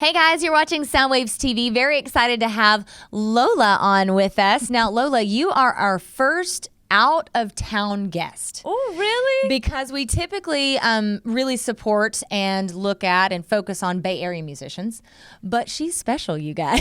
Hey guys, you're watching Soundwaves TV. Very excited to have Lola on with us. Now, Lola, you are our first out-of-town guest. Oh, really? Because we typically really support and look at and focus on Bay Area musicians. But she's special, you guys.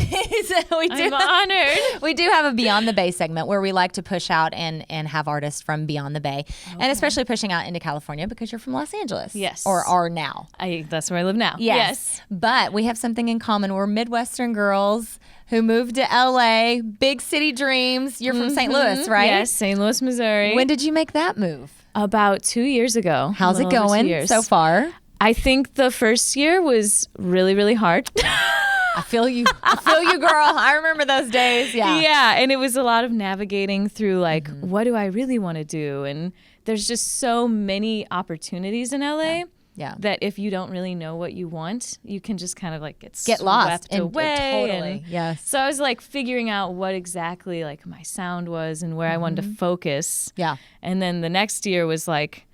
I'm honored. We do have a Beyond the Bay segment where we like to push out and have artists from Beyond the Bay. Okay. And especially pushing out into California because you're from Los Angeles. Yes. Or are now. That's where I live now. Yes. But we have something in common. We're Midwestern girls who moved to LA, big city dreams. You're from St. Louis, right? Yes, St. Louis, Missouri. When did you make that move? About 2 years ago. How's it going so far? I think the first year was really, really hard. I feel you. I feel you, girl. I remember those days. Yeah. Yeah, and it was a lot of navigating through like, what do I really want to do? And there's just so many opportunities in LA. Yeah. That if you don't really know what you want, you can just kind of like get lost swept away. Totally. Yes. So I was like figuring out what exactly like my sound was and where I wanted to focus. Yeah. And then the next year was like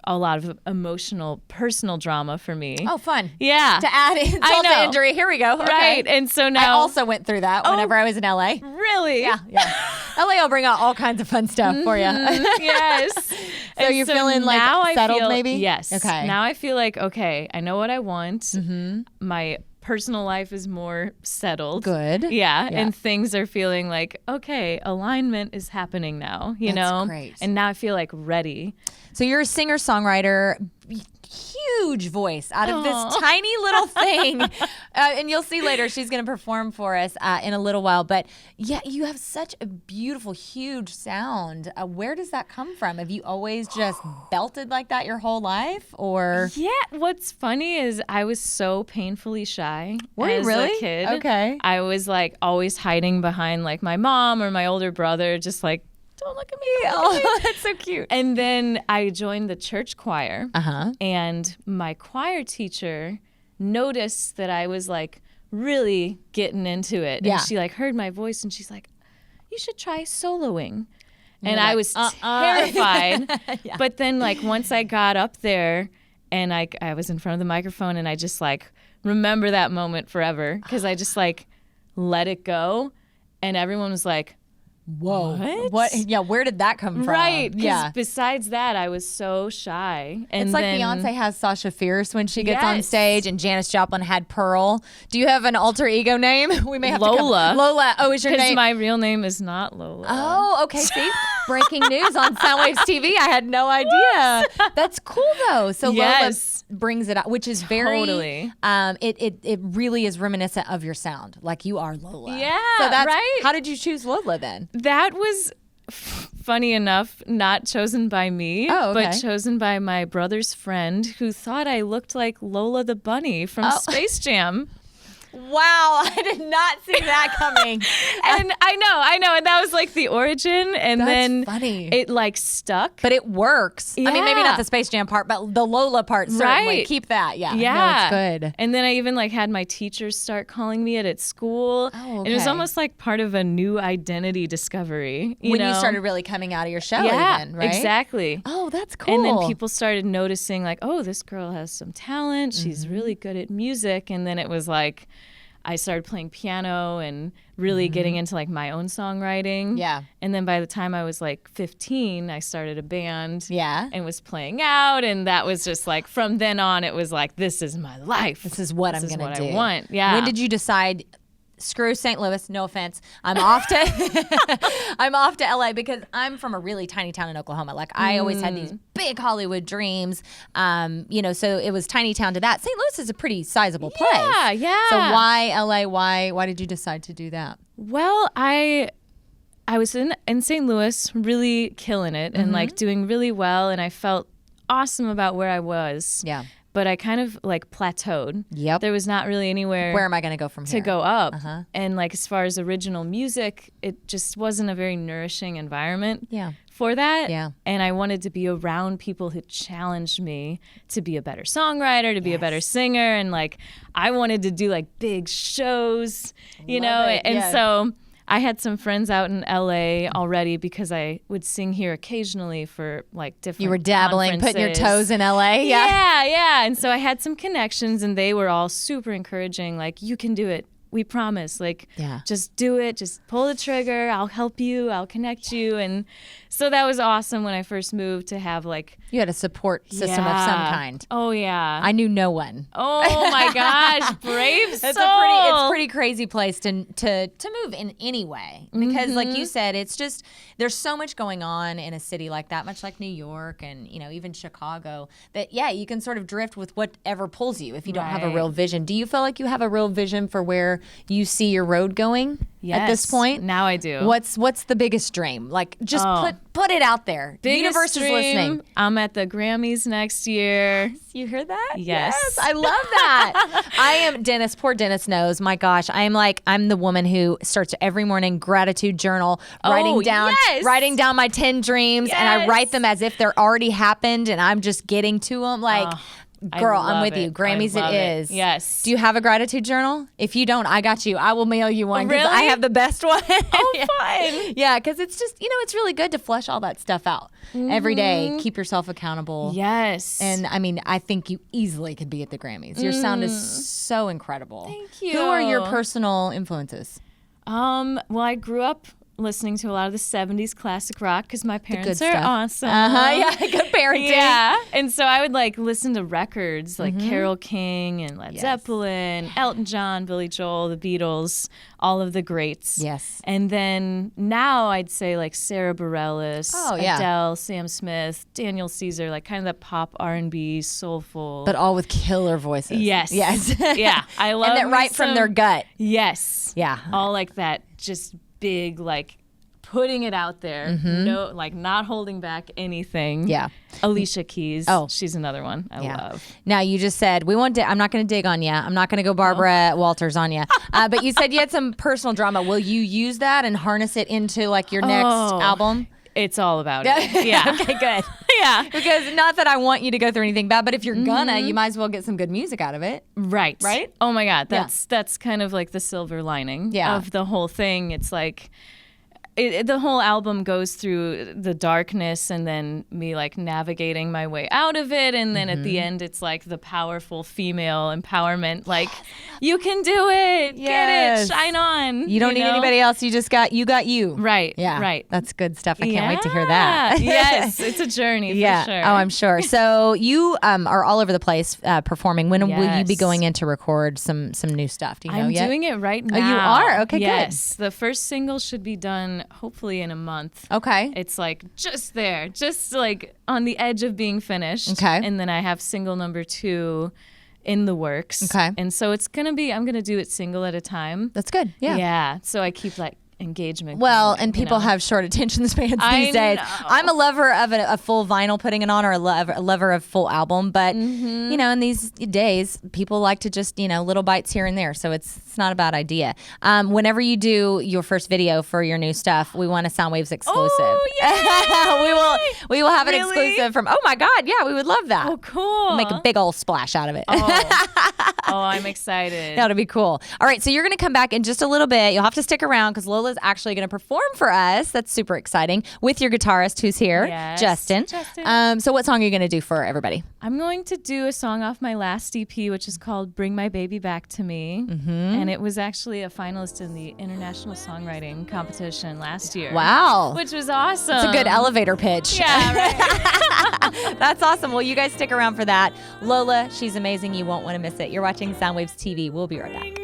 a lot of emotional, personal drama for me. Oh, fun. Yeah. To add insult to injury. Here we go. Okay. Right. And so now I also went through that whenever I was in LA. Really? Yeah. LA will bring out all kinds of fun stuff for you. Yes. So you're feeling like settled maybe? Yes. Okay. Now I feel like, okay, I know what I want. My personal life is more settled. Good. Yeah. And things are feeling like, okay, alignment is happening now, you know? That's great. And now I feel like ready. So you're a singer-songwriter, huge voice out of this tiny little thing. And you'll see later she's going to perform for us in a little while. But yeah, you have such a beautiful, huge sound. Where does that come from? Have you always just belted like that your whole life? Or Yeah, what's funny is I was so painfully shy as a kid. Okay. I was like always hiding behind like my mom or my older brother, just like, don't look at me. Oh, that's so cute. And then I joined the church choir. Uh-huh. And my choir teacher noticed that I was like really getting into it. Yeah. And she like heard my voice and she's like, you should try soloing. And like, I was terrified. Yeah. But then like once I got up there and I was in front of the microphone and I just like remember that moment forever because I just like let it go. And everyone was like, whoa. What? Yeah, where did that come from? Right. Yeah. Besides that, I was so shy. And it's like then, Beyonce has Sasha Fierce when she gets on Yes. stage, and Janis Joplin had Pearl. Do you have an alter ego name? We may have Lola. to Lola. Oh, is your because name? my real name is not Lola. Oh, okay. See, breaking news on Soundwaves TV. I had no idea. That's cool though. So Yes. Lola brings it out, which is very. Totally. It really is reminiscent of your sound, like you are Lola. Yeah, So that's right? How did you choose Lola then? That was, funny enough, not chosen by me, Oh, okay. but chosen by my brother's friend who thought I looked like Lola the Bunny from Space Jam. Wow, I did not see that coming. And I know. And that was like the origin. And That's then funny. it like stuck. But it works. I mean, maybe Yeah. not the Space Jam part, but the Lola part certainly. Right. Keep that. Yeah. Yeah. No, it's good. And then I even like had my teachers start calling me it at school. Oh, It was okay. almost like part of a new identity discovery. When know? you started really coming out of your shell, Yeah, even, right? exactly. Oh, that's cool. And then people started noticing like, oh, this girl has some talent. She's really good at music. And then it was like, I started playing piano and really getting into like my own songwriting. Yeah. And then by the time I was like 15, I started a band. Yeah. And was playing out. And that was just like, from then on, it was like, this is my life. This is what I'm This is going to what do. I want. Yeah. When did you decide? Screw St. Louis, no offense. I'm off to I'm off to LA because I'm from a really tiny town in Oklahoma. Like I always had these big Hollywood dreams. So it was tiny town to that. St. Louis is a pretty sizable place. Yeah. So why LA? Why did you decide to do that? Well, I was in St. Louis really killing it and like doing really well. And I felt awesome about where I was. Yeah. But I kind of like plateaued. Yep. There was not really anywhere Where am I going to go from to here? go up. Uh-huh. And like as far as original music, it just wasn't a very nourishing environment Yeah. for that. Yeah. And I wanted to be around people who challenged me to be a better songwriter, to be a better singer. And like I wanted to do like big shows, you Love know? it. And Yeah. so I had some friends out in LA already because I would sing here occasionally for like different You were dabbling, putting your toes in LA. Yeah. And so I had some connections and they were all super encouraging. Like, you can do it. We promise. Like, just do it. Just pull the trigger. I'll help you. I'll connect you. And so that was awesome when I first moved to have like. You had a support system of some kind. Oh, yeah. I knew no one. Oh, my gosh. Brave soul. It's a pretty crazy place to move in any way. Because like you said, it's just, there's so much going on in a city like that, much like New York and, you know, even Chicago, that, you can sort of drift with whatever pulls you if you don't have a real vision. Do you feel like you have a real vision for where you see your road going at this point? Now I do. What's the biggest dream? Like, just put it out there. The universe is listening. I'm at the Grammys next year. You heard that? Yes. I love that. I am Dennis. Poor Dennis knows. My gosh, I'm the woman who starts every morning gratitude journal, writing down my 10 dreams, and I write them as if they're already happened, and I'm just getting to them. Like, girl, I'm with you. Grammys it is. Yes. Do you have a gratitude journal? If you don't, I got you. I will mail you one because I have the best one. Oh, fun. Yeah, because it's just, it's really good to flush all that stuff out every day. Keep yourself accountable. Yes. And I mean, I think you easily could be at the Grammys. Your sound is so incredible. Thank you. Who are your personal influences? Well, I grew up listening to a lot of the 70s classic rock because my parents are awesome. Good parenting. Yeah. And so I would like listen to records like Carole King and Led Zeppelin, Elton John, Billy Joel, the Beatles, all of the greats. Yes. And then now I'd say like Sarah Bareilles, Adele, Sam Smith, Daniel Caesar, like kind of that pop R&B, soulful. But all with killer voices. Yes. Yeah. I love and that right from their gut. Yes. Yeah. All like that just big, like putting it out there, no, like not holding back anything. Yeah. Alicia Keys. She's another one I love. Now you just said I'm not going to dig on you. I'm not going to go Barbara Walters on you. But you said you had some personal drama. Will you use that and harness it into like your next album? It's all about it. Yeah. Okay, good. Yeah. Because not that I want you to go through anything bad, but if you're gonna, you might as well get some good music out of it. Right. Right? Oh my God. That's kind of like the silver lining of the whole thing. It's like the whole album goes through the darkness and then me like navigating my way out of it. And then at the end, it's like the powerful female empowerment. Like, you can do it. Get it. Shine on. You don't need anybody else. You got you. Right. Yeah. Right. That's good stuff. I can't wait to hear that. Yes. It's a journey for sure. Oh, I'm sure. So you are all over the place performing. When will you be going in to record some new stuff? Do you know yet? I'm doing it right now. Oh, you are? Okay, yes. The first single should be done hopefully in a month. Okay. It's like just there, just like on the edge of being finished. Okay. And then I have single number 2 in the works. Okay. And so I'm going to do it single at a time. That's good. Yeah. Yeah. So I keep like engagement. Well, and people have short attention spans these days. I'm a lover of a full vinyl putting it on, or a lover of full album. But in these days, people like to just little bites here and there. So it's not a bad idea. Whenever you do your first video for your new stuff, we want a Soundwaves exclusive. Oh, we will have an exclusive from. Oh my God, yeah, we would love that. Oh, cool. We'll make a big old splash out of it. Oh, I'm excited. That'll be cool. All right, so you're going to come back in just a little bit. You'll have to stick around because Lola's actually going to perform for us. That's super exciting with your guitarist who's here, Justin. So what song are you going to do for everybody? I'm going to do a song off my last EP, which is called Bring My Baby Back to Me. And it was actually a finalist in the International Songwriting Competition last year. Wow. Which was awesome. It's a good elevator pitch. Yeah, right. That's awesome. Well, you guys stick around for that. Lola, she's amazing. You won't want to miss it. You're watching Soundwaves TV. We'll be right back.